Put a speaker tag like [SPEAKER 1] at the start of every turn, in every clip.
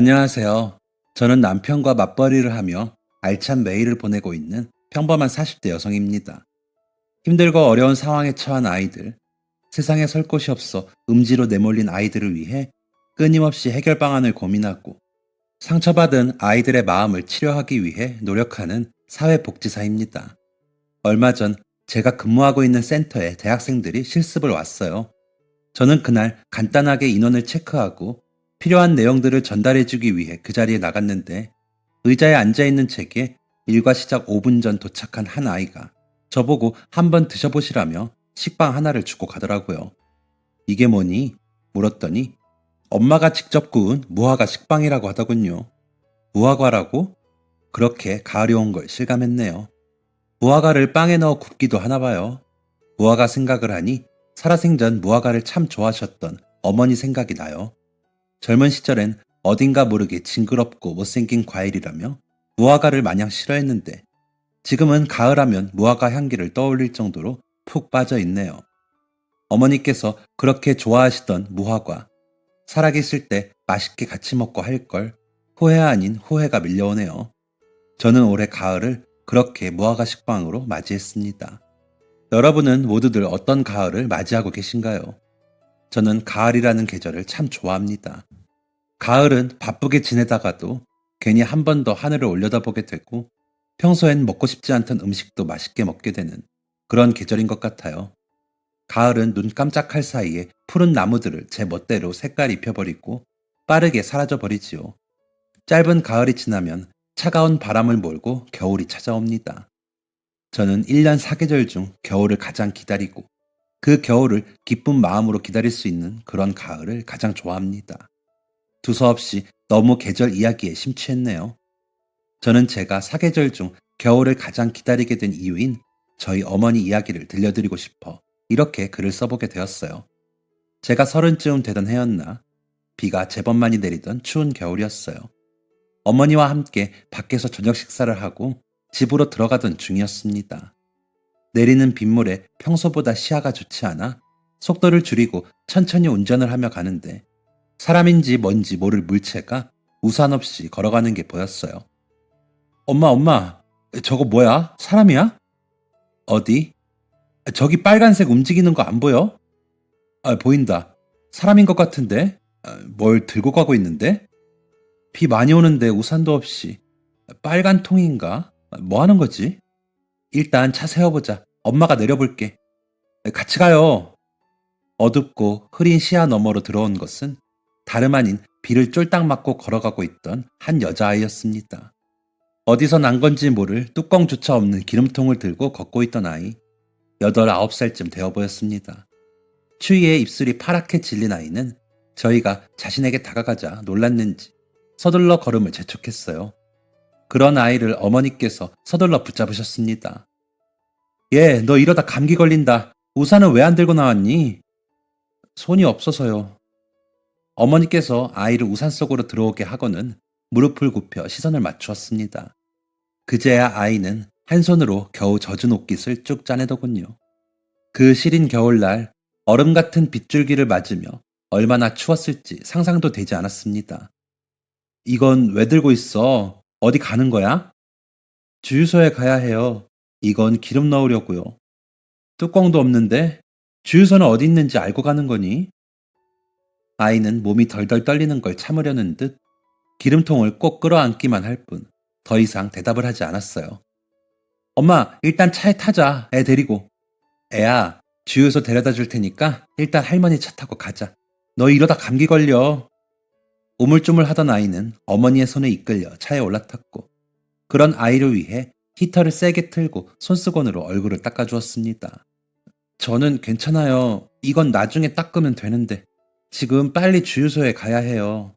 [SPEAKER 1] 안녕하세요. 저는 남편과 맞벌이를 하며 알찬 매일을 보내고 있는 평범한 40대 여성입니다. 힘들고 어려운 상황에 처한 아이들, 세상에 설 곳이 없어 음지로 내몰린 아이들을 위해 끊임없이 해결 방안을 고민하고 상처받은 아이들의 마음을 치료하기 위해 노력하는 사회복지사입니다. 얼마 전 제가 근무하고 있는 센터에 대학생들이 실습을 왔어요. 저는 그날 간단하게 인원을 체크하고 필요한 내용들을 전달해주기 위해 그 자리에 나갔는데 의자에 앉아있는 제게 일과 시작 5분 전 도착한 한 아이가 저보고 한번 드셔보시라며 식빵 하나를 주고 가더라고요. 이게 뭐니? 물었더니 엄마가 직접 구운 무화과 식빵이라고 하더군요. 무화과라고? 그렇게 가을이 온 걸 실감했네요. 무화과를 빵에 넣어 굽기도 하나 봐요. 무화과 생각을 하니 살아생전 무화과를 참 좋아하셨던 어머니 생각이 나요. 젊은 시절엔 어딘가 모르게 징그럽고 못생긴 과일이라며 무화과를 마냥 싫어했는데 지금은 가을하면 무화과 향기를 떠올릴 정도로 푹 빠져 있네요. 어머니께서 그렇게 좋아하시던 무화과, 살아계실 때 맛있게 같이 먹고 할 걸 후회 아닌 후회가 밀려오네요. 저는 올해 가을을 그렇게 무화과 식빵으로 맞이했습니다. 여러분은 모두들 어떤 가을을 맞이하고 계신가요? 저는 가을이라는 계절을 참 좋아합니다. 가을은 바쁘게 지내다가도 괜히 한 번 더 하늘을 올려다보게 되고 평소엔 먹고 싶지 않던 음식도 맛있게 먹게 되는 그런 계절인 것 같아요. 가을은 눈 깜짝할 사이에 푸른 나무들을 제 멋대로 색깔 입혀버리고 빠르게 사라져버리지요. 짧은 가을이 지나면 차가운 바람을 몰고 겨울이 찾아옵니다. 저는 1년 사계절 중 겨울을 가장 기다리고 그 겨울을 기쁜 마음으로 기다릴 수 있는 그런 가을을 가장 좋아합니다. 두서없이 너무 계절 이야기에 심취했네요. 저는 제가 사계절 중 겨울을 가장 기다리게 된 이유인 저희 어머니 이야기를 들려드리고 싶어 이렇게 글을 써보게 되었어요. 제가 30쯤 되던 해였나 비가 제법 많이 내리던 추운 겨울이었어요. 어머니와 함께 밖에서 저녁 식사를 하고 집으로 들어가던 중이었습니다. 내리는 빗물에 평소보다 시야가 좋지 않아 속도를 줄이고 천천히 운전을 하며 가는데 사람인지 뭔지 모를 물체가 우산 없이 걸어가는 게 보였어요. 엄마, 저거 뭐야? 사람이야? 어디? 저기 빨간색 움직이는 거 안 보여? 보인다. 사람인 것 같은데? 뭘 들고 가고 있는데? 비 많이 오는데 우산도 없이. 빨간 통인가? 뭐 하는 거지? 일단 차 세워보자. 엄마가 내려볼게. 같이 가요. 어둡고 흐린 시야 너머로 들어온 것은 다름 아닌 비를 쫄딱 맞고 걸어가고 있던 한 여자아이였습니다. 어디서 난 건지 모를 뚜껑조차 없는 기름통을 들고 걷고 있던 아이, 8, 9살쯤 되어 보였습니다. 추위에 입술이 파랗게 질린 아이는 저희가 자신에게 다가가자 놀랐는지 서둘러 걸음을 재촉했어요. 그런 아이를 어머니께서 서둘러 붙잡으셨습니다. 얘, 너 이러다 감기 걸린다. 우산은 왜 안 들고 나왔니? 손이 없어서요. 어머니께서 아이를 우산 속으로 들어오게 하고는 무릎을 굽혀 시선을 맞추었습니다. 그제야 아이는 한 손으로 겨우 젖은 옷깃을 쭉 짜내더군요. 그 시린 겨울날 얼음 같은 빗줄기를 맞으며 얼마나 추웠을지 상상도 되지 않았습니다. 이건 왜 들고 있어? 어디 가는 거야? 주유소에 가야 해요. 이건 기름 넣으려고요. 뚜껑도 없는데 주유소는 어디 있는지 알고 가는 거니? 아이는 몸이 덜덜 떨리는 걸 참으려는 듯 기름통을 꼭 끌어안기만 할 뿐 더 이상 대답을 하지 않았어요. 엄마, 일단 차에 타자. 애 데리고. 애야, 주유소 데려다 줄 테니까 일단 할머니 차 타고 가자. 너 이러다 감기 걸려. 우물쭈물 하던 아이는 어머니의 손에 이끌려 차에 올라탔고 그런 아이를 위해 히터를 세게 틀고 손수건으로 얼굴을 닦아주었습니다. 저는 괜찮아요. 이건 나중에 닦으면 되는데 지금 빨리 주유소에 가야 해요.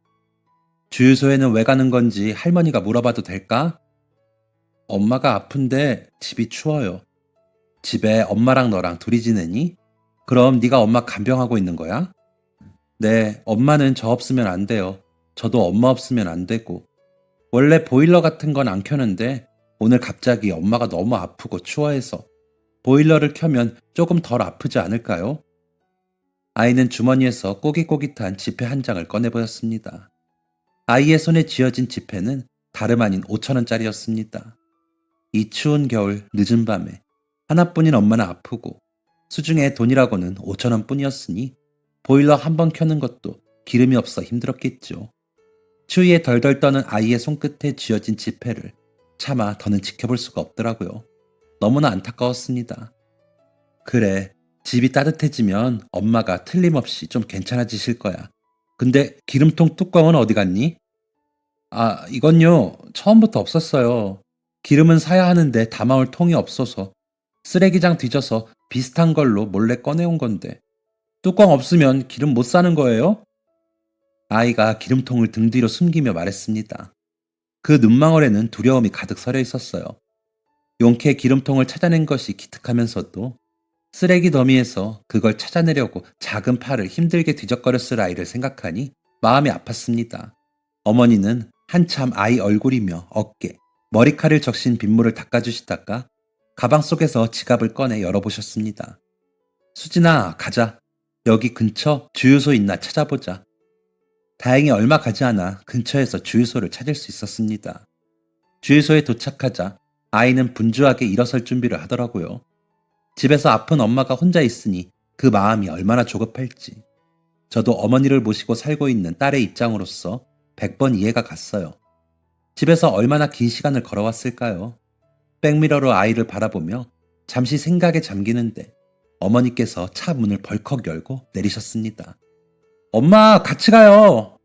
[SPEAKER 1] 주유소에는 왜 가는 건지 할머니가 물어봐도 될까? 엄마가 아픈데 집이 추워요. 집에 엄마랑 너랑 둘이 지내니? 그럼 네가 엄마 간병하고 있는 거야? 네, 엄마는 저 없으면 안 돼요. 저도 엄마 없으면 안 되고. 원래 보일러 같은 건 안 켜는데 오늘 갑자기 엄마가 너무 아프고 추워해서 보일러를 켜면 조금 덜 아프지 않을까요? 아이는 주머니에서 꼬깃꼬깃한 지폐 한 장을 꺼내 보였습니다. 아이의 손에 쥐어진 지폐는 다름 아닌 5,000원짜리였습니다. 이 추운 겨울 늦은 밤에 하나뿐인 엄마는 아프고 수중에 돈이라고는 5,000원 뿐이었으니 보일러 한 번 켜는 것도 기름이 없어 힘들었겠죠. 추위에 덜덜 떠는 아이의 손끝에 쥐어진 지폐를 차마 더는 지켜볼 수가 없더라고요. 너무나 안타까웠습니다. 그래, 집이 따뜻해지면 엄마가 틀림없이 좀 괜찮아지실 거야. 근데 기름통 뚜껑은 어디 갔니? 아, 이건요, 처음부터 없었어요. 기름은 사야 하는데 담아올 통이 없어서 쓰레기장 뒤져서 비슷한 걸로 몰래 꺼내온 건데 뚜껑 없으면 기름 못 사는 거예요? 아이가 기름통을 등 뒤로 숨기며 말했습니다. 그 눈망울에는 두려움이 가득 서려 있었어요. 용케 기름통을 찾아낸 것이 기특하면서도 쓰레기 더미에서 그걸 찾아내려고 작은 팔을 힘들게 뒤적거렸을 아이를 생각하니 마음이 아팠습니다. 어머니는 한참 아이 얼굴이며 어깨, 머리칼을 적신 빗물을 닦아주시다가 가방 속에서 지갑을 꺼내 열어보셨습니다. 수진아, 가자. 여기 근처 주유소 있나 찾아보자. 다행히 얼마 가지 않아 근처에서 주유소를 찾을 수 있었습니다. 주유소에 도착하자 아이는 분주하게 일어설 준비를 하더라고요. 집에서 아픈 엄마가 혼자 있으니 그 마음이 얼마나 조급할지. 저도 어머니를 모시고 살고 있는 딸의 입장으로서 100번 이해가 갔어요. 집에서 얼마나 긴 시간을 걸어왔을까요? 백미러로 아이를 바라보며 잠시 생각에 잠기는데 어머니께서 차 문을 벌컥 열고 내리셨습니다. 엄마, 같이 가요!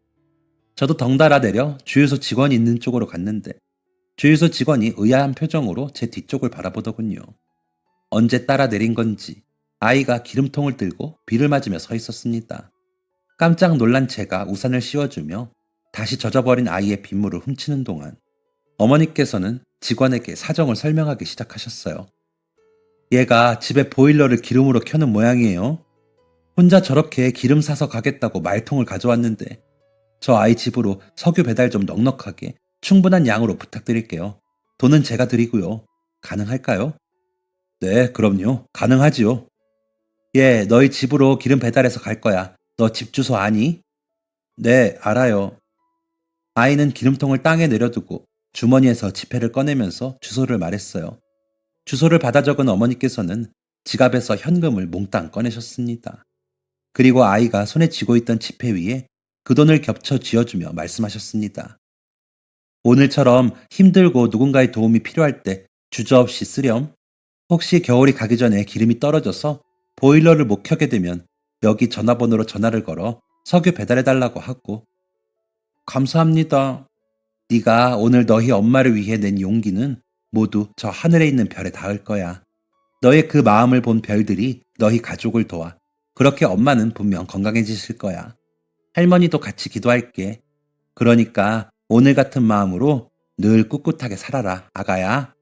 [SPEAKER 1] 저도 덩달아 내려 주유소 직원이 있는 쪽으로 갔는데 주유소 직원이 의아한 표정으로 제 뒤쪽을 바라보더군요. 언제 따라 내린 건지 아이가 기름통을 들고 비를 맞으며 서 있었습니다. 깜짝 놀란 제가 우산을 씌워주며 다시 젖어버린 아이의 빗물을 훔치는 동안 어머니께서는 직원에게 사정을 설명하기 시작하셨어요. 얘가 집에 보일러를 기름으로 켜는 모양이에요. 혼자 저렇게 기름 사서 가겠다고 말통을 가져왔는데 저 아이 집으로 석유 배달 좀 넉넉하게 충분한 양으로 부탁드릴게요. 돈은 제가 드리고요. 가능할까요? 네, 그럼요. 가능하지요. 예, 너희 집으로 기름 배달해서 갈 거야. 너 집 주소 아니? 네, 알아요. 아이는 기름통을 땅에 내려두고 주머니에서 지폐를 꺼내면서 주소를 말했어요. 주소를 받아 적은 어머니께서는 지갑에서 현금을 몽땅 꺼내셨습니다. 그리고 아이가 손에 쥐고 있던 지폐 위에 그 돈을 겹쳐 쥐어주며 말씀하셨습니다. 오늘처럼 힘들고 누군가의 도움이 필요할 때 주저없이 쓰렴. 혹시 겨울이 가기 전에 기름이 떨어져서 보일러를 못 켜게 되면 여기 전화번호로 전화를 걸어 석유 배달해달라고 하고. 감사합니다. 네가 오늘 너희 엄마를 위해 낸 용기는 모두 저 하늘에 있는 별에 닿을 거야. 너의 그 마음을 본 별들이 너희 가족을 도와. 그렇게 엄마는 분명 건강해지실 거야. 할머니도 같이 기도할게. 그러니까 오늘 같은 마음으로 늘 꿋꿋하게 살아라, 아가야.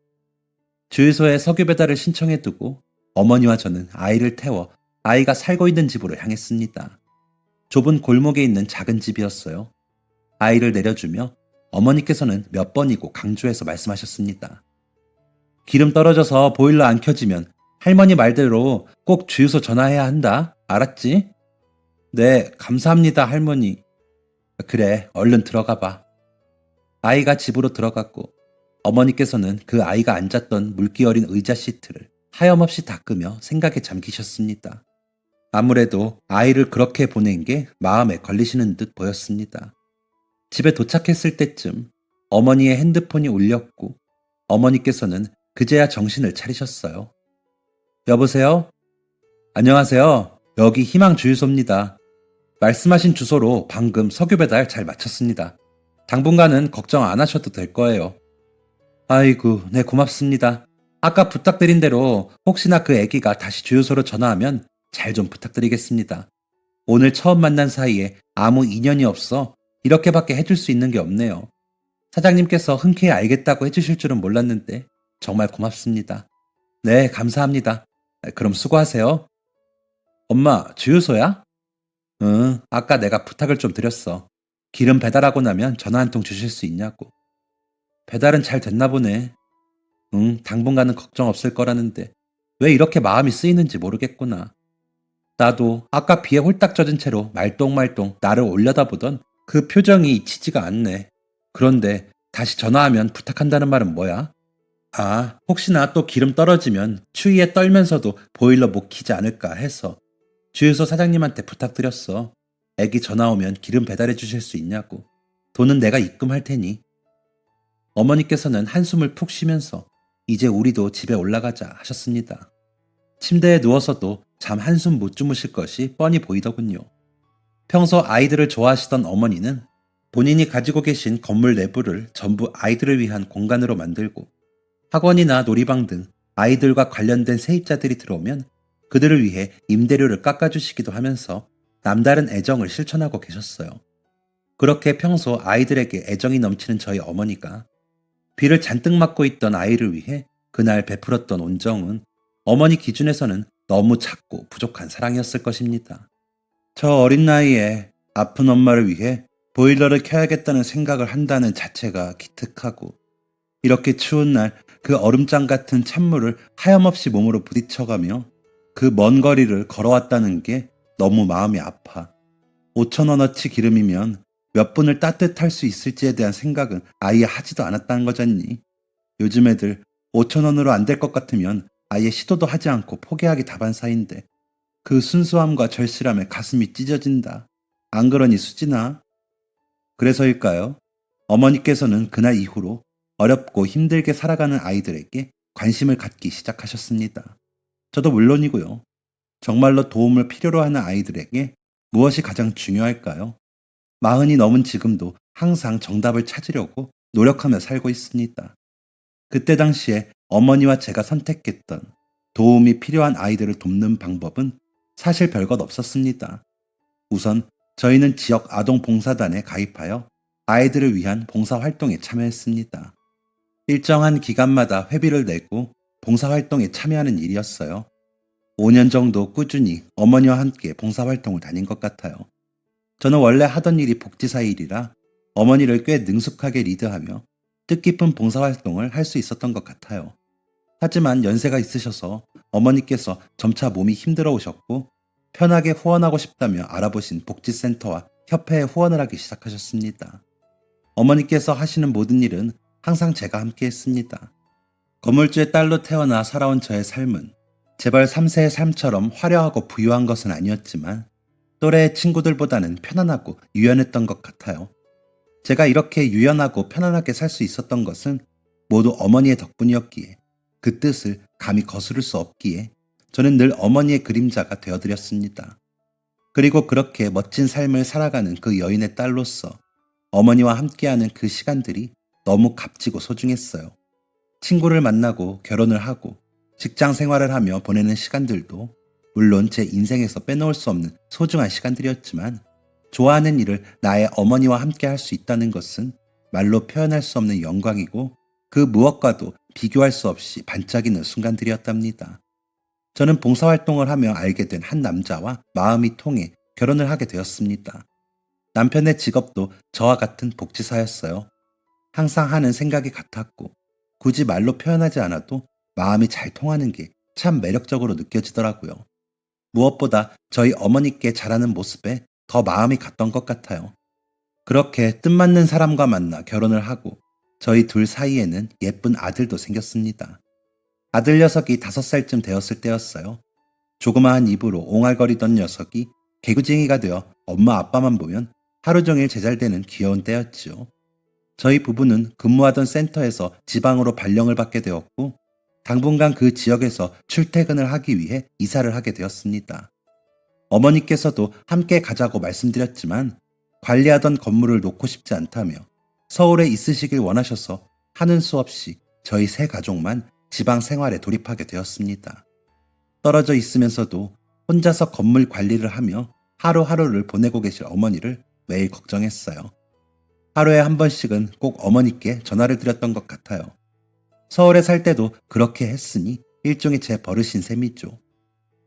[SPEAKER 1] 주유소에 석유 배달을 신청해두고 어머니와 저는 아이를 태워 아이가 살고 있는 집으로 향했습니다. 좁은 골목에 있는 작은 집이었어요. 아이를 내려주며 어머니께서는 몇 번이고 강조해서 말씀하셨습니다. 기름 떨어져서 보일러 안 켜지면 할머니 말대로 꼭 주유소 전화해야 한다. 알았지? 네, 감사합니다, 할머니. 그래, 얼른 들어가 봐. 아이가 집으로 들어갔고 어머니께서는 그 아이가 앉았던 물기 어린 의자 시트를 하염없이 닦으며 생각에 잠기셨습니다. 아무래도 아이를 그렇게 보낸 게 마음에 걸리시는 듯 보였습니다. 집에 도착했을 때쯤 어머니의 핸드폰이 울렸고 어머니께서는 그제야 정신을 차리셨어요. 여보세요? 안녕하세요. 여기 희망주유소입니다. 말씀하신 주소로 방금 석유 배달 잘 마쳤습니다. 당분간은 걱정 안 하셔도 될 거예요. 아이고, 네, 고맙습니다. 아까 부탁드린 대로 혹시나 그 애기가 다시 주유소로 전화하면 잘 좀 부탁드리겠습니다. 오늘 처음 만난 사이에 아무 인연이 없어 이렇게밖에 해줄 수 있는 게 없네요. 사장님께서 흔쾌히 알겠다고 해주실 줄은 몰랐는데 정말 고맙습니다. 네, 감사합니다. 그럼 수고하세요. 엄마, 주유소야? 응, 아까 내가 부탁을 좀 드렸어. 기름 배달하고 나면 전화 한 통 주실 수 있냐고. 배달은 잘 됐나 보네. 응, 당분간은 걱정 없을 거라는데 왜 이렇게 마음이 쓰이는지 모르겠구나. 나도 아까 비에 홀딱 젖은 채로 말똥말똥 나를 올려다보던 그 표정이 잊히지가 않네. 그런데 다시 전화하면 부탁한다는 말은 뭐야? 아, 혹시나 또 기름 떨어지면 추위에 떨면서도 보일러 못 켜지 않을까 해서 주유소 사장님한테 부탁드렸어. 애기 전화 오면 기름 배달해 주실 수 있냐고. 돈은 내가 입금할 테니. 어머니께서는 한숨을 푹 쉬면서 이제 우리도 집에 올라가자 하셨습니다. 침대에 누워서도 잠 한숨 못 주무실 것이 뻔히 보이더군요. 평소 아이들을 좋아하시던 어머니는 본인이 가지고 계신 건물 내부를 전부 아이들을 위한 공간으로 만들고 학원이나 놀이방 등 아이들과 관련된 세입자들이 들어오면 그들을 위해 임대료를 깎아주시기도 하면서 남다른 애정을 실천하고 계셨어요. 그렇게 평소 아이들에게 애정이 넘치는 저희 어머니가 비를 잔뜩 맞고 있던 아이를 위해 그날 베풀었던 온정은 어머니 기준에서는 너무 작고 부족한 사랑이었을 것입니다. 저 어린 나이에 아픈 엄마를 위해 보일러를 켜야겠다는 생각을 한다는 자체가 기특하고 이렇게 추운 날 그 얼음장 같은 찬물을 하염없이 몸으로 부딪혀가며 그 먼 거리를 걸어왔다는 게 너무 마음이 아파. 5,000원어치 기름이면 몇 분을 따뜻할 수 있을지에 대한 생각은 아예 하지도 않았다는 거잖니. 요즘 애들 5,000원으로 안 될 것 같으면 아예 시도도 하지 않고 포기하기 다반사인데 그 순수함과 절실함에 가슴이 찢어진다. 안 그러니 수진아? 그래서일까요? 어머니께서는 그날 이후로 어렵고 힘들게 살아가는 아이들에게 관심을 갖기 시작하셨습니다. 저도 물론이고요. 정말로 도움을 필요로 하는 아이들에게 무엇이 가장 중요할까요? 마흔이 넘은 지금도 항상 정답을 찾으려고 노력하며 살고 있습니다. 그때 당시에 어머니와 제가 선택했던 도움이 필요한 아이들을 돕는 방법은 사실 별것 없었습니다. 우선 저희는 지역 아동봉사단에 가입하여 아이들을 위한 봉사활동에 참여했습니다. 일정한 기간마다 회비를 내고 봉사활동에 참여하는 일이었어요. 5년 정도 꾸준히 어머니와 함께 봉사활동을 다닌 것 같아요. 저는 원래 하던 일이 복지사 일이라 어머니를 꽤 능숙하게 리드하며 뜻깊은 봉사활동을 할 수 있었던 것 같아요. 하지만 연세가 있으셔서 어머니께서 점차 몸이 힘들어 오셨고 편하게 후원하고 싶다며 알아보신 복지센터와 협회에 후원을 하기 시작하셨습니다. 어머니께서 하시는 모든 일은 항상 제가 함께 했습니다. 건물주의 딸로 태어나 살아온 저의 삶은 재벌 3세의 삶처럼 화려하고 부유한 것은 아니었지만 또래의 친구들보다는 편안하고 유연했던 것 같아요. 제가 이렇게 유연하고 편안하게 살 수 있었던 것은 모두 어머니의 덕분이었기에 그 뜻을 감히 거스를 수 없기에 저는 늘 어머니의 그림자가 되어드렸습니다. 그리고 그렇게 멋진 삶을 살아가는 그 여인의 딸로서 어머니와 함께하는 그 시간들이 너무 값지고 소중했어요. 친구를 만나고 결혼을 하고 직장 생활을 하며 보내는 시간들도 물론 제 인생에서 빼놓을 수 없는 소중한 시간들이었지만 좋아하는 일을 나의 어머니와 함께 할 수 있다는 것은 말로 표현할 수 없는 영광이고 그 무엇과도 비교할 수 없이 반짝이는 순간들이었답니다. 저는 봉사활동을 하며 알게 된 한 남자와 마음이 통해 결혼을 하게 되었습니다. 남편의 직업도 저와 같은 복지사였어요. 항상 하는 생각이 같았고 굳이 말로 표현하지 않아도 마음이 잘 통하는 게 참 매력적으로 느껴지더라고요. 무엇보다 저희 어머니께 잘하는 모습에 더 마음이 갔던 것 같아요. 그렇게 뜻맞는 사람과 만나 결혼을 하고 저희 둘 사이에는 예쁜 아들도 생겼습니다. 아들 녀석이 5살쯤 되었을 때였어요. 조그마한 입으로 옹알거리던 녀석이 개구쟁이가 되어 엄마 아빠만 보면 하루 종일 제잘되는 귀여운 때였지요. 저희 부부는 근무하던 센터에서 지방으로 발령을 받게 되었고 당분간 그 지역에서 출퇴근을 하기 위해 이사를 하게 되었습니다. 어머니께서도 함께 가자고 말씀드렸지만 관리하던 건물을 놓고 싶지 않다며 서울에 있으시길 원하셔서 하는 수 없이 저희 세 가족만 지방 생활에 돌입하게 되었습니다. 떨어져 있으면서도 혼자서 건물 관리를 하며 하루하루를 보내고 계실 어머니를 매일 걱정했어요. 하루에 한 번씩은 꼭 어머니께 전화를 드렸던 것 같아요. 서울에 살 때도 그렇게 했으니 일종의 제 버릇인 셈이죠.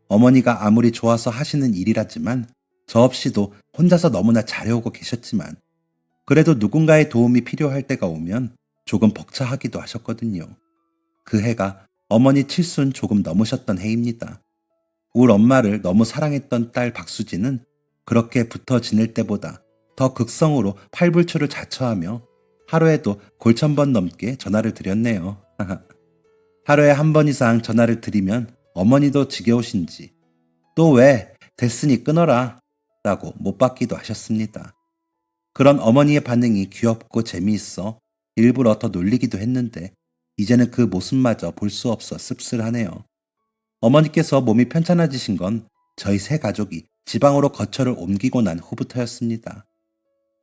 [SPEAKER 1] 어머니가 아무리 좋아서 하시는 일이라지만 저 없이도 혼자서 너무나 잘해오고 계셨지만 그래도 누군가의 도움이 필요할 때가 오면 조금 벅차하기도 하셨거든요. 그 해가 어머니 칠순 조금 넘으셨던 해입니다. 울 엄마를 너무 사랑했던 딸 박수진은 그렇게 붙어 지낼 때보다 더 극성으로 팔불출을 자처하며 하루에도 골천 번 넘게 전화를 드렸네요. 하루에 한 번 이상 전화를 드리면 어머니도 지겨우신지 또 왜 됐으니 끊어라 라고 못 받기도 하셨습니다. 그런 어머니의 반응이 귀엽고 재미있어 일부러 더 놀리기도 했는데 이제는 그 모습마저 볼 수 없어 씁쓸하네요. 어머니께서 몸이 편찮아지신 건 저희 세 가족이 지방으로 거처를 옮기고 난 후부터였습니다.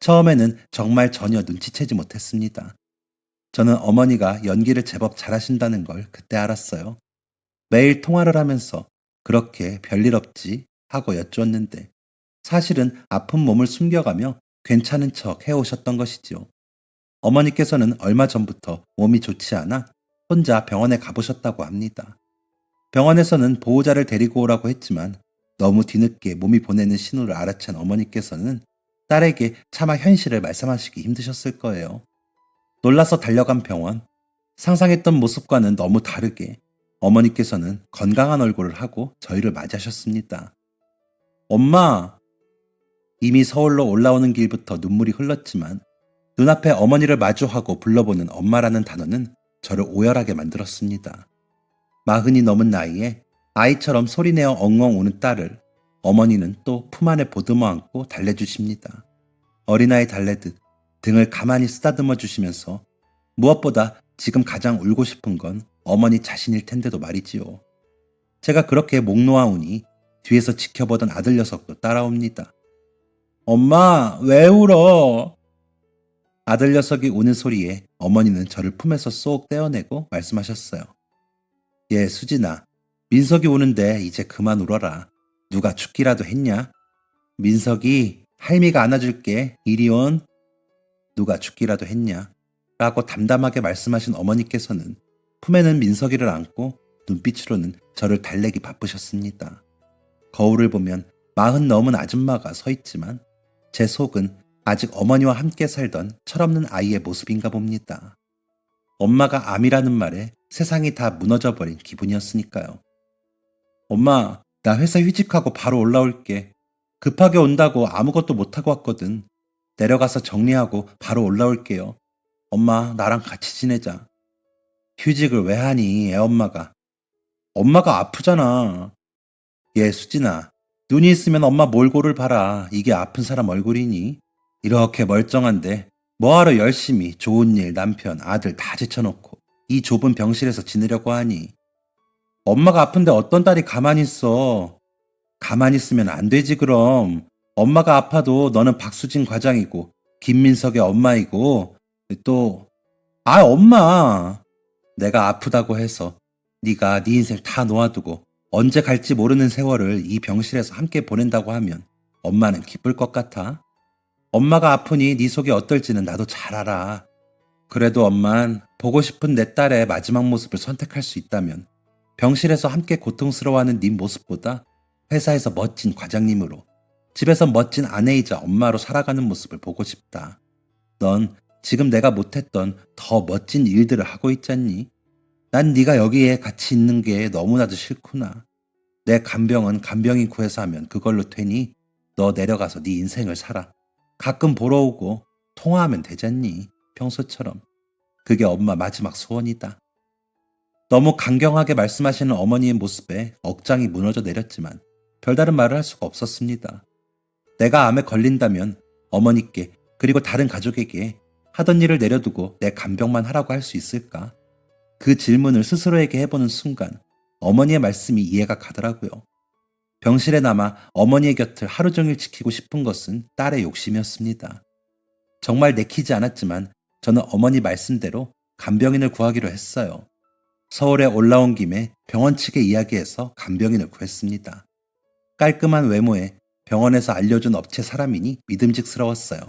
[SPEAKER 1] 처음에는 정말 전혀 눈치채지 못했습니다. 저는 어머니가 연기를 제법 잘하신다는 걸 그때 알았어요. 매일 통화를 하면서 그렇게 별일 없지 하고 여쭈었는데 사실은 아픈 몸을 숨겨가며 괜찮은 척 해오셨던 것이지요. 어머니께서는 얼마 전부터 몸이 좋지 않아 혼자 병원에 가보셨다고 합니다. 병원에서는 보호자를 데리고 오라고 했지만 너무 뒤늦게 몸이 보내는 신호를 알아챈 어머니께서는 딸에게 차마 현실을 말씀하시기 힘드셨을 거예요. 놀라서 달려간 병원, 상상했던 모습과는 너무 다르게 어머니께서는 건강한 얼굴을 하고 저희를 맞이하셨습니다. 엄마! 이미 서울로 올라오는 길부터 눈물이 흘렀지만 눈앞에 어머니를 마주하고 불러보는 엄마라는 단어는 저를 오열하게 만들었습니다. 40이 넘은 나이에 아이처럼 소리내어 엉엉 우는 딸을 어머니는 또 품 안에 보듬어 안고 달래주십니다. 어린아이 달래듯 등을 가만히 쓰다듬어 주시면서 무엇보다 지금 가장 울고 싶은 건 어머니 자신일 텐데도 말이지요. 제가 그렇게 목 놓아 우니 뒤에서 지켜보던 아들 녀석도 따라옵니다. 엄마, 왜 울어? 아들 녀석이 우는 소리에 어머니는 저를 품에서 쏙 떼어내고 말씀하셨어요. 예, 수진아, 민석이 우는데 이제 그만 울어라. 누가 죽기라도 했냐? 민석이 할미가 안아줄게. 이리 온. 누가 죽기라도 했냐? 라고 담담하게 말씀하신 어머니께서는 품에는 민석이를 안고 눈빛으로는 저를 달래기 바쁘셨습니다. 거울을 보면 40 넘은 아줌마가 서 있지만 제 속은 아직 어머니와 함께 살던 철없는 아이의 모습인가 봅니다. 엄마가 암이라는 말에 세상이 다 무너져버린 기분이었으니까요. 엄마, 나 회사 휴직하고 바로 올라올게. 급하게 온다고 아무것도 못하고 왔거든. 내려가서 정리하고 바로 올라올게요. 엄마, 나랑 같이 지내자. 휴직을 왜 하니, 애엄마가. 엄마가 아프잖아. 얘 수진아, 눈이 있으면 엄마 몰골을 봐라. 이게 아픈 사람 얼굴이니? 이렇게 멀쩡한데 뭐하러 열심히 좋은 일, 남편, 아들 다 제쳐놓고 이 좁은 병실에서 지내려고 하니? 엄마가 아픈데 어떤 딸이 가만히 있어. 가만히 있으면 안 되지 그럼. 엄마가 아파도 너는 박수진 과장이고 김민석의 엄마이고 또 엄마. 내가 아프다고 해서 네가 네 인생 다 놓아두고 언제 갈지 모르는 세월을 이 병실에서 함께 보낸다고 하면 엄마는 기쁠 것 같아? 엄마가 아프니 네 속이 어떨지는 나도 잘 알아. 그래도 엄만 보고 싶은 내 딸의 마지막 모습을 선택할 수 있다면 병실에서 함께 고통스러워하는 네 모습보다 회사에서 멋진 과장님으로 집에서 멋진 아내이자 엄마로 살아가는 모습을 보고 싶다. 넌 지금 내가 못했던 더 멋진 일들을 하고 있잖니? 난 네가 여기에 같이 있는 게 너무나도 싫구나. 내 간병은 간병인 구해서 하면 그걸로 되니 너 내려가서 네 인생을 살아. 가끔 보러 오고 통화하면 되잖니? 평소처럼. 그게 엄마 마지막 소원이다. 너무 강경하게 말씀하시는 어머니의 모습에 억장이 무너져 내렸지만 별다른 말을 할 수가 없었습니다. 내가 암에 걸린다면 어머니께 그리고 다른 가족에게 하던 일을 내려두고 내 간병만 하라고 할 수 있을까? 그 질문을 스스로에게 해보는 순간 어머니의 말씀이 이해가 가더라고요. 병실에 남아 어머니의 곁을 하루 종일 지키고 싶은 것은 딸의 욕심이었습니다. 정말 내키지 않았지만 저는 어머니 말씀대로 간병인을 구하기로 했어요. 서울에 올라온 김에 병원 측에 이야기해서 간병인을 구했습니다. 깔끔한 외모에 병원에서 알려준 업체 사람이니 믿음직스러웠어요.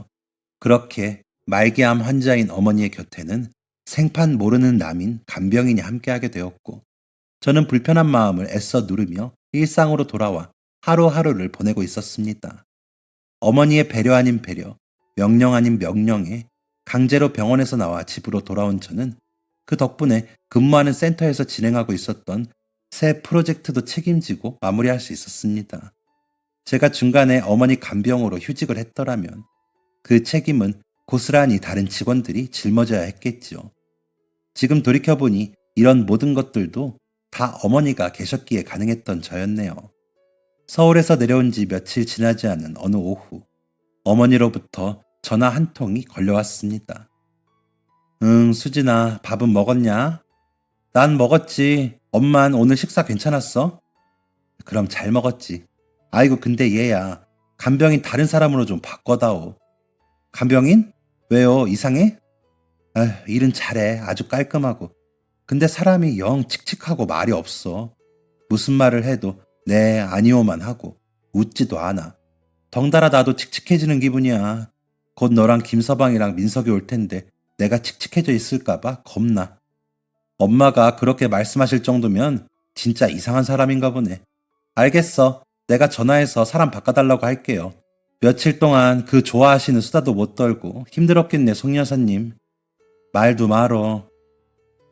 [SPEAKER 1] 그렇게 말기암 환자인 어머니의 곁에는 생판 모르는 남인 간병인이 함께하게 되었고 저는 불편한 마음을 애써 누르며 일상으로 돌아와 하루하루를 보내고 있었습니다. 어머니의 배려 아닌 배려, 명령 아닌 명령에 강제로 병원에서 나와 집으로 돌아온 저는 그 덕분에 근무하는 센터에서 진행하고 있었던 새 프로젝트도 책임지고 마무리할 수 있었습니다. 제가 중간에 어머니 간병으로 휴직을 했더라면 그 책임은 고스란히 다른 직원들이 짊어져야 했겠지요. 지금 돌이켜보니 이런 모든 것들도 다 어머니가 계셨기에 가능했던 저였네요. 서울에서 내려온 지 며칠 지나지 않은 어느 오후, 어머니로부터 전화 한 통이 걸려왔습니다. 응, 수진아, 밥은 먹었냐? 난 먹었지. 엄만 오늘 식사 괜찮았어? 그럼 잘 먹었지. 아이고, 근데 얘야. 간병인 다른 사람으로 좀 바꿔다오. 간병인? 왜요? 이상해? 아휴, 일은 잘해. 아주 깔끔하고. 근데 사람이 영 칙칙하고 말이 없어. 무슨 말을 해도 네, 아니오만 하고 웃지도 않아. 덩달아 나도 칙칙해지는 기분이야. 곧 너랑 김서방이랑 민석이 올 텐데 내가 칙칙해져 있을까봐 겁나. 엄마가 그렇게 말씀하실 정도면 진짜 이상한 사람인가 보네. 알겠어. 내가 전화해서 사람 바꿔달라고 할게요. 며칠 동안 그 좋아하시는 수다도 못 떨고 힘들었겠네, 송 여사님. 말도 말어.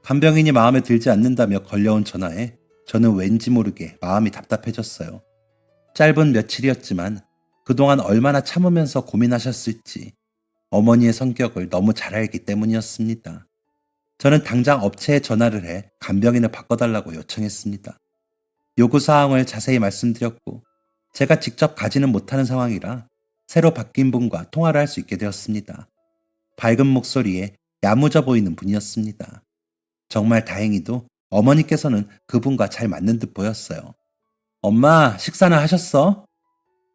[SPEAKER 1] 간병인이 마음에 들지 않는다며 걸려온 전화에 저는 왠지 모르게 마음이 답답해졌어요. 짧은 며칠이었지만 그동안 얼마나 참으면서 고민하셨을지 어머니의 성격을 너무 잘 알기 때문이었습니다. 저는 당장 업체에 전화를 해 간병인을 바꿔달라고 요청했습니다. 요구사항을 자세히 말씀드렸고 제가 직접 가지는 못하는 상황이라 새로 바뀐 분과 통화를 할 수 있게 되었습니다. 밝은 목소리에 야무져 보이는 분이었습니다. 정말 다행히도 어머니께서는 그분과 잘 맞는 듯 보였어요. 엄마, 식사는 하셨어?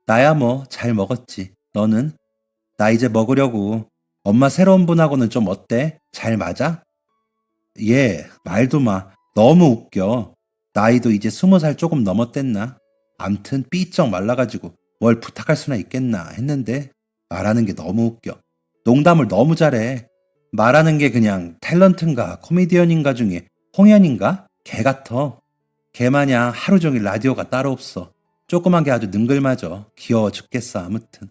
[SPEAKER 1] 나야 뭐 잘 먹었지. 너는? 나 이제 먹으려고. 엄마 새로운 분하고는 좀 어때? 잘 맞아? 예, 말도 마. 너무 웃겨. 나이도 이제 20살 조금 넘었댔나? 암튼 삐쩍 말라가지고 뭘 부탁할 수나 있겠나 했는데 말하는 게 너무 웃겨. 농담을 너무 잘해. 말하는 게 그냥 탤런트인가 코미디언인가 중에 홍현인가? 걔 같아. 걔 마냥 하루 종일 라디오가 따로 없어. 조그만 게 아주 능글맞어. 귀여워 죽겠어 아무튼.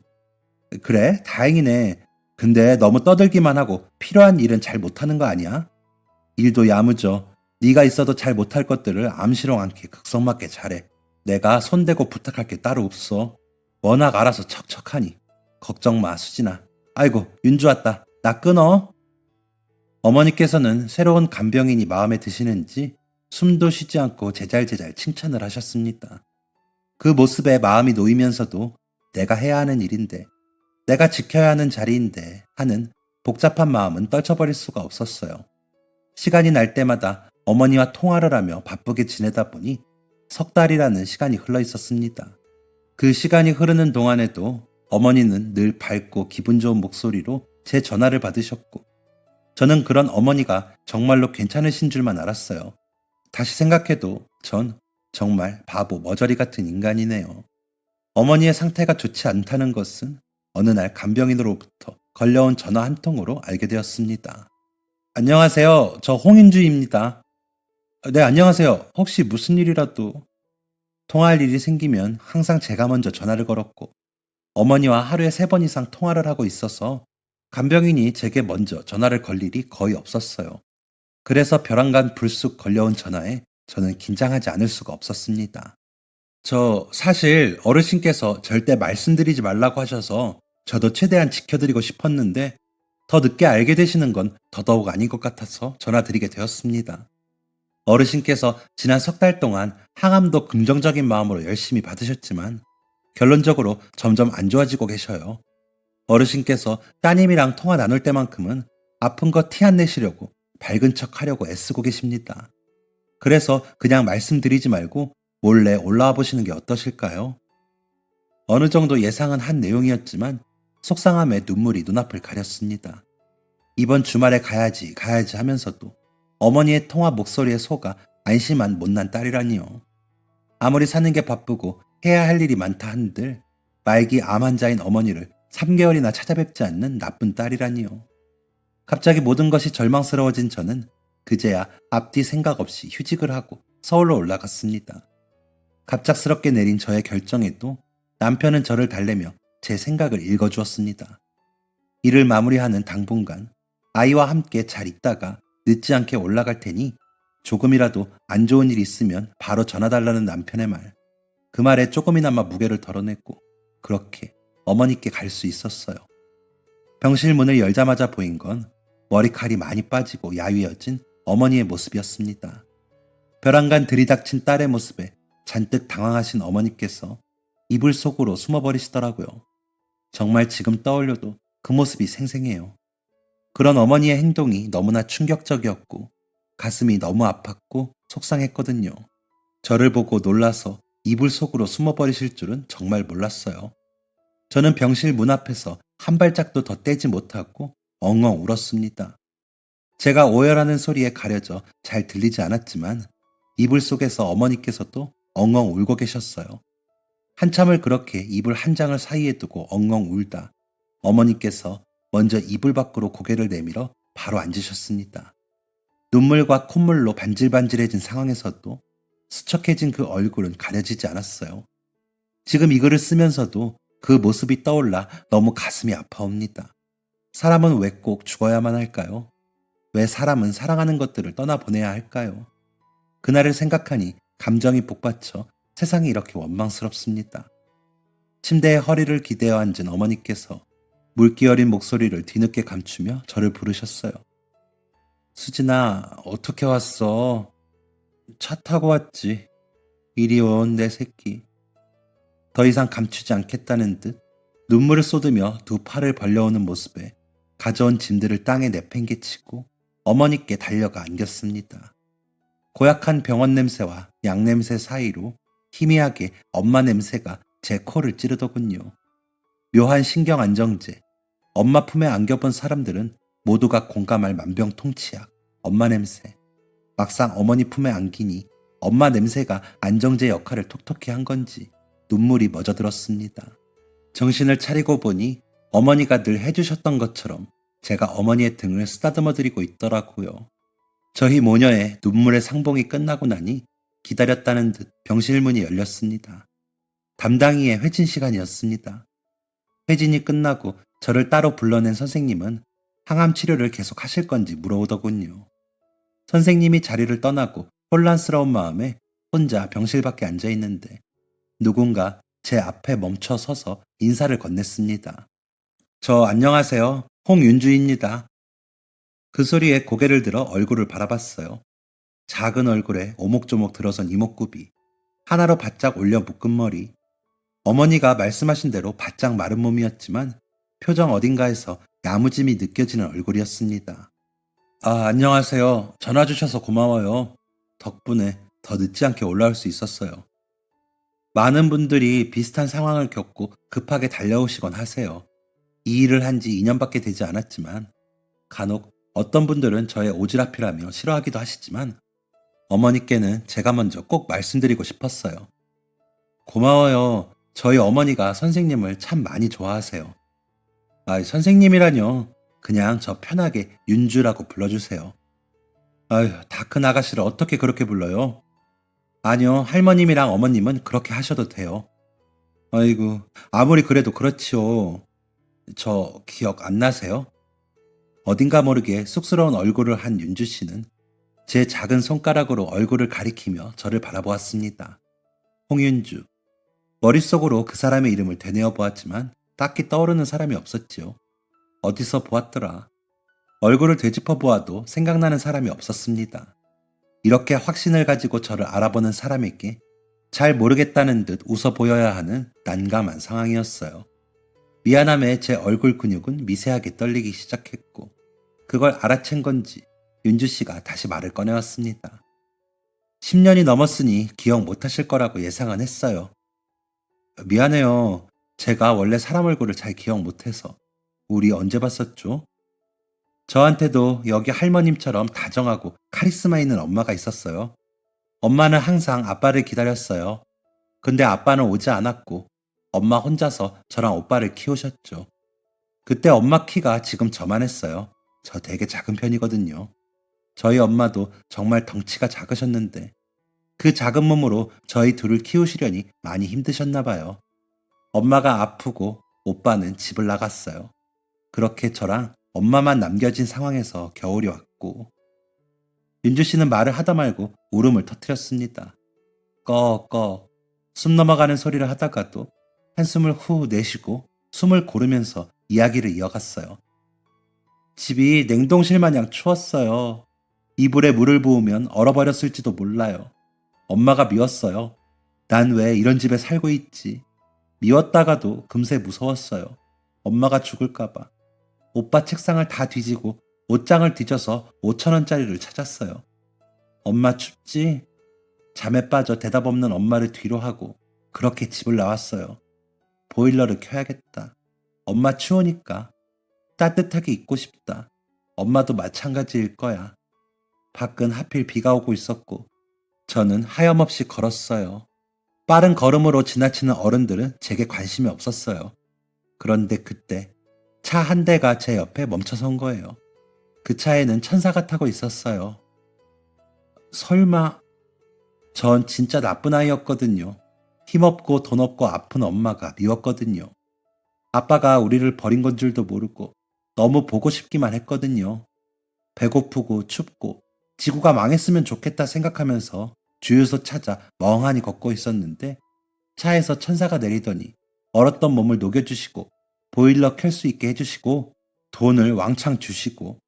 [SPEAKER 1] 그래? 다행이네. 근데 너무 떠들기만 하고 필요한 일은 잘 못하는 거 아니야? 일도 야무져. 네가 있어도 잘 못할 것들을 암시롱 않게 극성맞게 잘해. 내가 손대고 부탁할 게 따로 없어. 워낙 알아서 척척하니. 걱정 마 수진아. 아이고 윤주 왔다. 나 끊어. 어머니께서는 새로운 간병인이 마음에 드시는지 숨도 쉬지 않고 제잘제잘 칭찬을 하셨습니다. 그 모습에 마음이 놓이면서도 내가 해야 하는 일인데, 내가 지켜야 하는 자리인데 하는 복잡한 마음은 떨쳐버릴 수가 없었어요. 시간이 날 때마다 어머니와 통화를 하며 바쁘게 지내다 보니 석 달이라는 시간이 흘러 있었습니다. 그 시간이 흐르는 동안에도 어머니는 늘 밝고 기분 좋은 목소리로 제 전화를 받으셨고, 저는 그런 어머니가 정말로 괜찮으신 줄만 알았어요. 다시 생각해도 전 정말 바보 머저리 같은 인간이네요. 어머니의 상태가 좋지 않다는 것은 어느 날 간병인으로부터 걸려온 전화 한 통으로 알게 되었습니다. 안녕하세요. 저 홍인주입니다. 네, 안녕하세요. 혹시 무슨 일이라도 통화할 일이 생기면 항상 제가 먼저 전화를 걸었고 어머니와 하루에 3번 이상 통화를 하고 있어서 간병인이 제게 먼저 전화를 걸 일이 거의 없었어요. 그래서 벼랑간 불쑥 걸려온 전화에 저는 긴장하지 않을 수가 없었습니다. 저 사실 어르신께서 절대 말씀드리지 말라고 하셔서 저도 최대한 지켜드리고 싶었는데 더 늦게 알게 되시는 건 더더욱 아닌 것 같아서 전화드리게 되었습니다. 어르신께서 지난 석 달 동안 항암도 긍정적인 마음으로 열심히 받으셨지만 결론적으로 점점 안 좋아지고 계셔요. 어르신께서 따님이랑 통화 나눌 때만큼은 아픈 거 티 안 내시려고 밝은 척 하려고 애쓰고 계십니다. 그래서 그냥 말씀드리지 말고 몰래 올라와 보시는 게 어떠실까요? 어느 정도 예상은 한 내용이었지만 속상함에 눈물이 눈앞을 가렸습니다. 이번 주말에 가야지 하면서도 어머니의 통화 목소리에 속아 안심한 못난 딸이라니요. 아무리 사는 게 바쁘고 해야 할 일이 많다 한들 말기 암 환자인 어머니를 3개월이나 찾아뵙지 않는 나쁜 딸이라니요. 갑자기 모든 것이 절망스러워진 저는 그제야 앞뒤 생각 없이 휴직을 하고 서울로 올라갔습니다. 갑작스럽게 내린 저의 결정에도 남편은 저를 달래며 제 생각을 읽어주었습니다. 일을 마무리하는 당분간 아이와 함께 잘 있다가 늦지 않게 올라갈 테니 조금이라도 안 좋은 일 있으면 바로 전화달라는 남편의 말. 그 말에 조금이나마 무게를 덜어냈고 그렇게 어머니께 갈 수 있었어요. 병실 문을 열자마자 보인 건 머리칼이 많이 빠지고 야위어진 어머니의 모습이었습니다. 벼랑간 들이닥친 딸의 모습에 잔뜩 당황하신 어머니께서 이불 속으로 숨어버리시더라고요. 정말 지금 떠올려도 그 모습이 생생해요. 그런 어머니의 행동이 너무나 충격적이었고 가슴이 너무 아팠고 속상했거든요. 저를 보고 놀라서 이불 속으로 숨어버리실 줄은 정말 몰랐어요. 저는 병실 문 앞에서 한 발짝도 더 떼지 못하고 엉엉 울었습니다. 제가 오열하는 소리에 가려져 잘 들리지 않았지만 이불 속에서 어머니께서도 엉엉 울고 계셨어요. 한참을 그렇게 이불 한 장을 사이에 두고 엉엉 울다 어머니께서 먼저 이불 밖으로 고개를 내밀어 바로 앉으셨습니다. 눈물과 콧물로 반질반질해진 상황에서도 수척해진 그 얼굴은 가려지지 않았어요. 지금 이 글을 쓰면서도 그 모습이 떠올라 너무 가슴이 아파옵니다. 사람은 왜 꼭 죽어야만 할까요? 왜 사람은 사랑하는 것들을 떠나보내야 할까요? 그날을 생각하니 감정이 복받쳐 세상이 이렇게 원망스럽습니다. 침대에 허리를 기대어 앉은 어머니께서 물기 어린 목소리를 뒤늦게 감추며 저를 부르셨어요. 수진아, 어떻게 왔어? 차 타고 왔지. 이리 온 내 새끼. 더 이상 감추지 않겠다는 듯 눈물을 쏟으며 두 팔을 벌려오는 모습에 가져온 짐들을 땅에 내팽개치고 어머니께 달려가 안겼습니다. 고약한 병원 냄새와 약 냄새 사이로 희미하게 엄마 냄새가 제 코를 찌르더군요. 묘한 신경 안정제. 엄마 품에 안겨본 사람들은 모두가 공감할 만병통치약, 엄마 냄새. 막상 어머니 품에 안기니 엄마 냄새가 안정제 역할을 톡톡히 한 건지 눈물이 멎어들었습니다. 정신을 차리고 보니 어머니가 늘 해주셨던 것처럼 제가 어머니의 등을 쓰다듬어드리고 있더라고요. 저희 모녀의 눈물의 상봉이 끝나고 나니 기다렸다는 듯 병실 문이 열렸습니다. 담당이의 회진 시간이었습니다. 회진이 끝나고 저를 따로 불러낸 선생님은 항암 치료를 계속 하실 건지 물어오더군요. 선생님이 자리를 떠나고 혼란스러운 마음에 혼자 병실 밖에 앉아 있는데 누군가 제 앞에 멈춰 서서 인사를 건넸습니다. 저 안녕하세요. 홍윤주입니다. 그 소리에 고개를 들어 얼굴을 바라봤어요. 작은 얼굴에 오목조목 들어선 이목구비, 하나로 바짝 올려 묶은 머리. 어머니가 말씀하신 대로 바짝 마른 몸이었지만 표정 어딘가에서 야무짐이 느껴지는 얼굴이었습니다. 아, 안녕하세요. 전화 주셔서 고마워요. 덕분에 더 늦지 않게 올라올 수 있었어요. 많은 분들이 비슷한 상황을 겪고 급하게 달려오시곤 하세요. 이 일을 한 지 2년밖에 되지 않았지만 간혹 어떤 분들은 저의 오지랖이라며 싫어하기도 하시지만 어머니께는 제가 먼저 꼭 말씀드리고 싶었어요. 고마워요. 저희 어머니가 선생님을 참 많이 좋아하세요. 아, 선생님이라뇨. 그냥 저 편하게 윤주라고 불러주세요. 아휴, 다 큰 아가씨를 어떻게 그렇게 불러요? 아니요, 할머님이랑 어머님은 그렇게 하셔도 돼요. 아이고, 아무리 그래도 그렇지요. 저 기억 안 나세요? 어딘가 모르게 쑥스러운 얼굴을 한 윤주 씨는 제 작은 손가락으로 얼굴을 가리키며 저를 바라보았습니다. 홍윤주. 머릿속으로 그 사람의 이름을 되뇌어 보았지만 딱히 떠오르는 사람이 없었지요. 어디서 보았더라. 얼굴을 되짚어 보아도 생각나는 사람이 없었습니다. 이렇게 확신을 가지고 저를 알아보는 사람에게 잘 모르겠다는 듯 웃어 보여야 하는 난감한 상황이었어요. 미안함에 제 얼굴 근육은 미세하게 떨리기 시작했고 그걸 알아챈 건지 윤주 씨가 다시 말을 꺼내왔습니다. 10년이 넘었으니 기억 못하실 거라고 예상은 했어요. 미안해요. 제가 원래 사람 얼굴을 잘 기억 못해서. 우리 언제 봤었죠? 저한테도 여기 할머님처럼 다정하고 카리스마 있는 엄마가 있었어요. 엄마는 항상 아빠를 기다렸어요. 근데 아빠는 오지 않았고 엄마 혼자서 저랑 오빠를 키우셨죠. 그때 엄마 키가 지금 저만했어요. 저 되게 작은 편이거든요. 저희 엄마도 정말 덩치가 작으셨는데 그 작은 몸으로 저희 둘을 키우시려니 많이 힘드셨나 봐요. 엄마가 아프고 오빠는 집을 나갔어요. 그렇게 저랑 엄마만 남겨진 상황에서 겨울이 왔고 윤주 씨는 말을 하다 말고 울음을 터뜨렸습니다. 꺼. 숨 넘어가는 소리를 하다가도 한숨을 후 내쉬고 숨을 고르면서 이야기를 이어갔어요. 집이 냉동실 마냥 추웠어요. 이불에 물을 부으면 얼어버렸을지도 몰라요. 엄마가 미웠어요. 난 왜 이런 집에 살고 있지? 미웠다가도 금세 무서웠어요. 엄마가 죽을까봐. 오빠 책상을 다 뒤지고 옷장을 뒤져서 5,000원짜리를 찾았어요. 엄마 춥지? 잠에 빠져 대답 없는 엄마를 뒤로 하고 그렇게 집을 나왔어요. 보일러를 켜야겠다. 엄마 추우니까 따뜻하게 입고 싶다. 엄마도 마찬가지일 거야. 밖은 하필 비가 오고 있었고 저는 하염없이 걸었어요. 빠른 걸음으로 지나치는 어른들은 제게 관심이 없었어요. 그런데 그때 차 한 대가 제 옆에 멈춰선 거예요. 그 차에는 천사가 타고 있었어요. 설마 전 진짜 나쁜 아이였거든요. 힘없고 돈 없고 아픈 엄마가 미웠거든요. 아빠가 우리를 버린 건 줄도 모르고 너무 보고 싶기만 했거든요. 배고프고 춥고 지구가 망했으면 좋겠다 생각하면서 주유소 찾아 멍하니 걷고 있었는데 차에서 천사가 내리더니 얼었던 몸을 녹여주시고 보일러 켤 수 있게 해주시고 돈을 왕창 주시고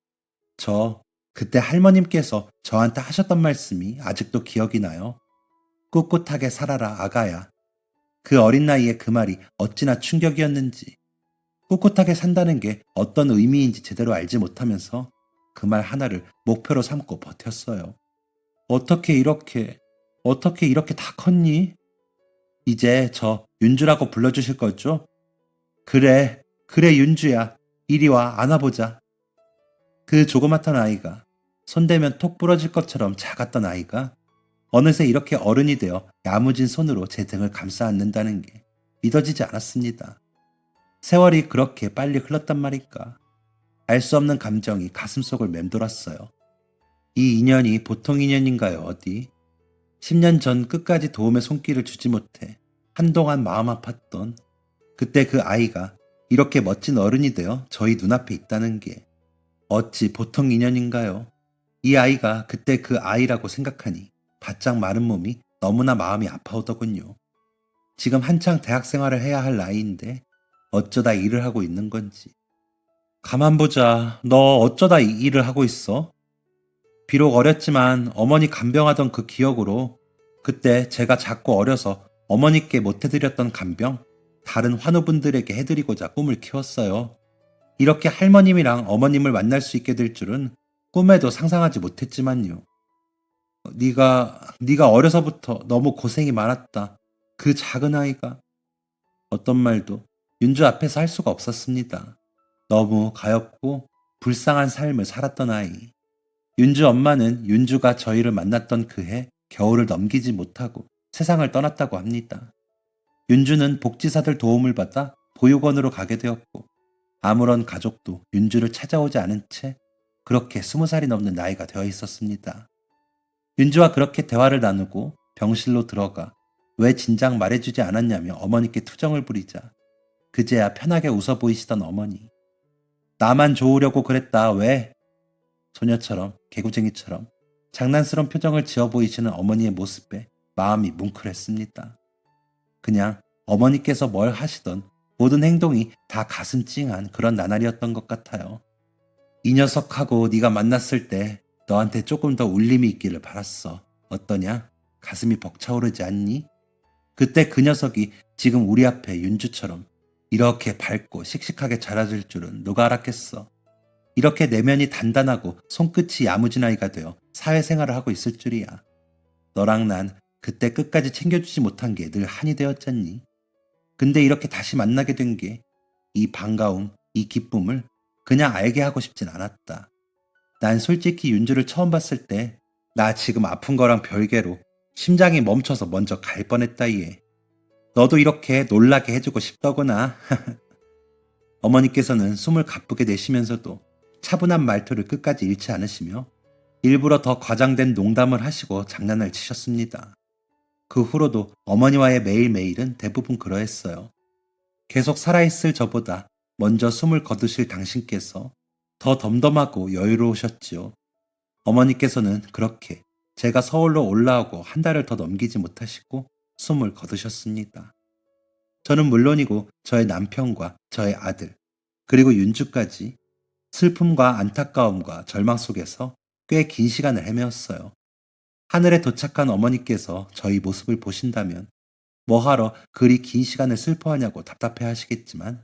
[SPEAKER 1] 저 그때 할머님께서 저한테 하셨던 말씀이 아직도 기억이 나요. 꿋꿋하게 살아라 아가야. 그 어린 나이에 그 말이 어찌나 충격이었는지 꿋꿋하게 산다는 게 어떤 의미인지 제대로 알지 못하면서 그 말 하나를 목표로 삼고 버텼어요. 어떻게 이렇게 다 컸니? 이제 저 윤주라고 불러주실 거죠? 그래, 그래 윤주야. 이리 와 안아보자. 그 조그맣던 아이가 손대면 톡 부러질 것처럼 작았던 아이가 어느새 이렇게 어른이 되어 야무진 손으로 제 등을 감싸 안는다는 게 믿어지지 않았습니다. 세월이 그렇게 빨리 흘렀단 말일까. 알 수 없는 감정이 가슴속을 맴돌았어요. 이 인연이 보통 인연인가요 어디? 10년 전 끝까지 도움의 손길을 주지 못해 한동안 마음 아팠던 그때 그 아이가 이렇게 멋진 어른이 되어 저희 눈앞에 있다는 게 어찌 보통 인연인가요? 이 아이가 그때 그 아이라고 생각하니 바짝 마른 몸이 너무나 마음이 아파오더군요. 지금 한창 대학 생활을 해야 할 나이인데 어쩌다 일을 하고 있는 건지. 가만 보자. 너 어쩌다 이 일을 하고 있어? 비록 어렸지만 어머니 간병하던 그 기억으로 그때 제가 작고 어려서 어머니께 못 해드렸던 간병, 다른 환우분들에게 해드리고자 꿈을 키웠어요. 이렇게 할머님이랑 어머님을 만날 수 있게 될 줄은 꿈에도 상상하지 못했지만요. 네가 어려서부터 너무 고생이 많았다. 그 작은 아이가. 어떤 말도 윤주 앞에서 할 수가 없었습니다. 너무 가엾고 불쌍한 삶을 살았던 아이. 윤주 엄마는 윤주가 저희를 만났던 그해 겨울을 넘기지 못하고 세상을 떠났다고 합니다. 윤주는 복지사들 도움을 받아 보육원으로 가게 되었고 아무런 가족도 윤주를 찾아오지 않은 채 그렇게 20살이 넘는 나이가 되어 있었습니다. 윤주와 그렇게 대화를 나누고 병실로 들어가 왜 진작 말해주지 않았냐며 어머니께 투정을 부리자 그제야 편하게 웃어 보이시던 어머니. 나만 좋으려고 그랬다 왜? 소녀처럼 개구쟁이처럼 장난스러운 표정을 지어 보이시는 어머니의 모습에 마음이 뭉클했습니다. 그냥 어머니께서 뭘 하시던 모든 행동이 다 가슴 찡한 그런 나날이었던 것 같아요. 이 녀석하고 네가 만났을 때 너한테 조금 더 울림이 있기를 바랐어. 어떠냐? 가슴이 벅차오르지 않니? 그때 그 녀석이 지금 우리 앞에 윤주처럼 이렇게 밝고 씩씩하게 자라줄 줄은 누가 알았겠어. 이렇게 내면이 단단하고 손끝이 야무진 아이가 되어 사회생활을 하고 있을 줄이야. 너랑 난 그때 끝까지 챙겨주지 못한 게 늘 한이 되었잖니. 근데 이렇게 다시 만나게 된 게 이 반가움, 이 기쁨을 그냥 알게 하고 싶진 않았다. 난 솔직히 윤주를 처음 봤을 때 나 지금 아픈 거랑 별개로 심장이 멈춰서 먼저 갈 뻔했다 얘. 너도 이렇게 놀라게 해주고 싶더구나. 어머니께서는 숨을 가쁘게 내쉬면서도 차분한 말투를 끝까지 잃지 않으시며 일부러 더 과장된 농담을 하시고 장난을 치셨습니다. 그 후로도 어머니와의 매일매일은 대부분 그러했어요. 계속 살아있을 저보다 먼저 숨을 거두실 당신께서 더 덤덤하고 여유로우셨지요. 어머니께서는 그렇게 제가 서울로 올라오고 한 달을 더 넘기지 못하시고 숨을 거두셨습니다. 저는 물론이고 저의 남편과 저의 아들, 그리고 윤주까지 슬픔과 안타까움과 절망 속에서 꽤 긴 시간을 헤매었어요. 하늘에 도착한 어머니께서 저희 모습을 보신다면 뭐하러 그리 긴 시간을 슬퍼하냐고 답답해 하시겠지만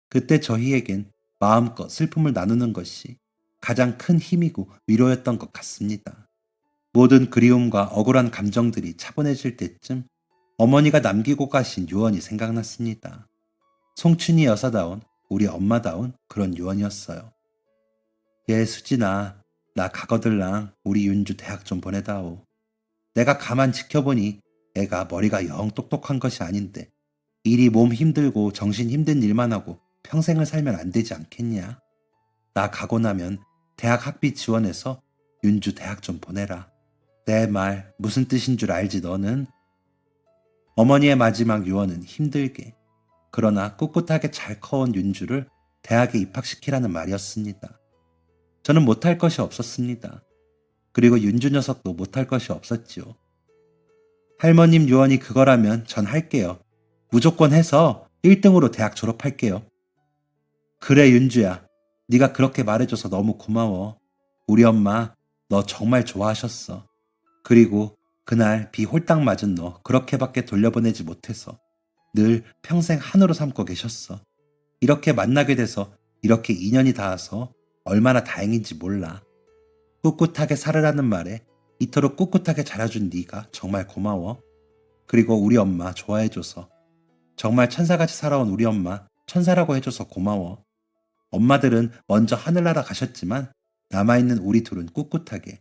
[SPEAKER 1] 그때 저희에겐 마음껏 슬픔을 나누는 것이 가장 큰 힘이고 위로였던 것 같습니다. 모든 그리움과 억울한 감정들이 차분해질 때쯤 어머니가 남기고 가신 유언이 생각났습니다. 송춘희 여사다운 우리 엄마다운 그런 유언이었어요. 얘 수진아, 나 가거들랑 우리 윤주 대학 좀 보내다오. 내가 가만 지켜보니 애가 머리가 영 똑똑한 것이 아닌데 일이 몸 힘들고 정신 힘든 일만 하고 평생을 살면 안 되지 않겠냐? 나 가고 나면 대학 학비 지원해서 윤주 대학 좀 보내라. 내 말 무슨 뜻인 줄 알지 너는? 어머니의 마지막 유언은 힘들게 그러나 꿋꿋하게 잘 커온 윤주를 대학에 입학시키라는 말이었습니다. 저는 못할 것이 없었습니다. 그리고 윤주 녀석도 못할 것이 없었지요. 할머님 유언이 그거라면 전 할게요. 무조건 해서 1등으로 대학 졸업할게요. 그래 윤주야, 네가 그렇게 말해줘서 너무 고마워. 우리 엄마 너 정말 좋아하셨어. 그리고 그날 비 홀딱 맞은 너 그렇게밖에 돌려보내지 못해서 늘 평생 한우로 삼고 계셨어. 이렇게 만나게 돼서 이렇게 인연이 닿아서 얼마나 다행인지 몰라. 꿋꿋하게 살으라는 말에 이토록 꿋꿋하게 자라준 네가 정말 고마워. 그리고 우리 엄마 좋아해줘서 정말 천사같이 살아온 우리 엄마 천사라고 해줘서 고마워. 엄마들은 먼저 하늘나라 가셨지만 남아있는 우리 둘은 꿋꿋하게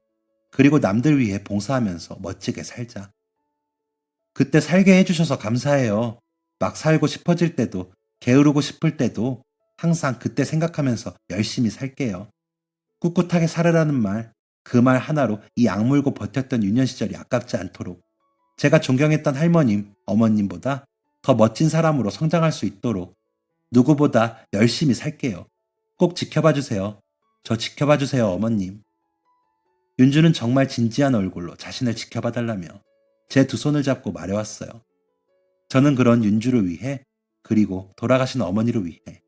[SPEAKER 1] 그리고 남들 위해 봉사하면서 멋지게 살자. 그때 살게 해주셔서 감사해요. 막 살고 싶어질 때도 게으르고 싶을 때도 항상 그때 생각하면서 열심히 살게요. 꿋꿋하게 살으라는 말, 그 말 하나로 이 악물고 버텼던 유년 시절이 아깝지 않도록 제가 존경했던 할머님, 어머님보다 더 멋진 사람으로 성장할 수 있도록 누구보다 열심히 살게요. 꼭 지켜봐 주세요. 저 지켜봐 주세요, 어머님. 윤주는 정말 진지한 얼굴로 자신을 지켜봐 달라며 제 두 손을 잡고 말해왔어요. 저는 그런 윤주를 위해 그리고 돌아가신 어머니를 위해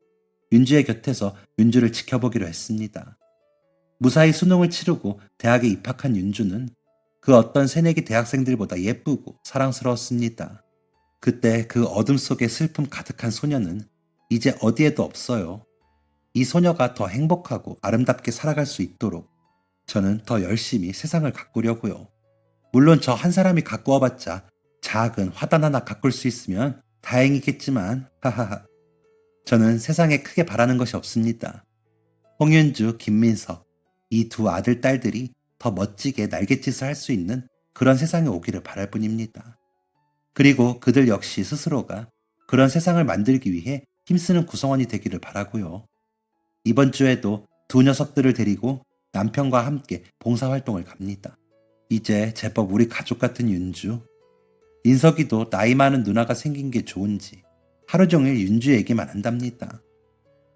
[SPEAKER 1] 윤주의 곁에서 윤주를 지켜보기로 했습니다. 무사히 수능을 치르고 대학에 입학한 윤주는 그 어떤 새내기 대학생들보다 예쁘고 사랑스러웠습니다. 그때 그 어둠 속에 슬픔 가득한 소녀는 이제 어디에도 없어요. 이 소녀가 더 행복하고 아름답게 살아갈 수 있도록 저는 더 열심히 세상을 가꾸려고요. 물론 저 한 사람이 가꾸어봤자 작은 화단 하나 가꿀 수 있으면 다행이겠지만 하하하. 저는 세상에 크게 바라는 것이 없습니다. 홍윤주, 김민석 이 두 아들 딸들이 더 멋지게 날갯짓을 할 수 있는 그런 세상이 오기를 바랄 뿐입니다. 그리고 그들 역시 스스로가 그런 세상을 만들기 위해 힘쓰는 구성원이 되기를 바라고요. 이번 주에도 두 녀석들을 데리고 남편과 함께 봉사활동을 갑니다. 이제 제법 우리 가족 같은 윤주. 인석이도 나이 많은 누나가 생긴 게 좋은지 하루 종일 윤주 얘기만 한답니다.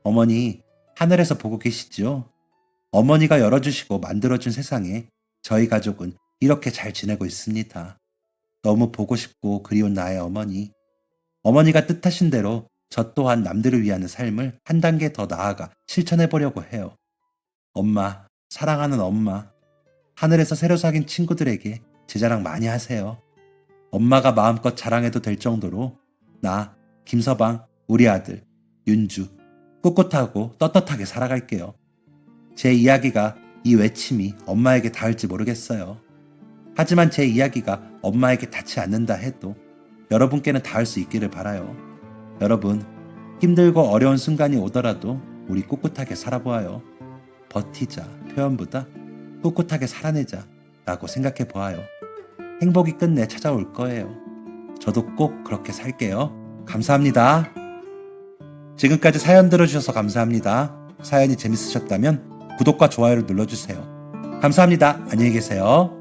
[SPEAKER 1] 어머니, 하늘에서 보고 계시죠? 어머니가 열어주시고 만들어준 세상에 저희 가족은 이렇게 잘 지내고 있습니다. 너무 보고 싶고 그리운 나의 어머니. 어머니가 뜻하신 대로 저 또한 남들을 위하는 삶을 한 단계 더 나아가 실천해보려고 해요. 엄마, 사랑하는 엄마. 하늘에서 새로 사귄 친구들에게 제 자랑 많이 하세요. 엄마가 마음껏 자랑해도 될 정도로 나, 김서방, 우리 아들, 윤주 꿋꿋하고 떳떳하게 살아갈게요. 제 이야기가 이 외침이 엄마에게 닿을지 모르겠어요. 하지만 제 이야기가 엄마에게 닿지 않는다 해도 여러분께는 닿을 수 있기를 바라요. 여러분, 힘들고 어려운 순간이 오더라도 우리 꿋꿋하게 살아보아요. 버티자 표현보다 꿋꿋하게 살아내자 라고 생각해 보아요. 행복이 끝내 찾아올 거예요. 저도 꼭 그렇게 살게요. 감사합니다. 지금까지 사연 들어주셔서 감사합니다. 사연이 재밌으셨다면 구독과 좋아요를 눌러주세요. 감사합니다. 안녕히 계세요.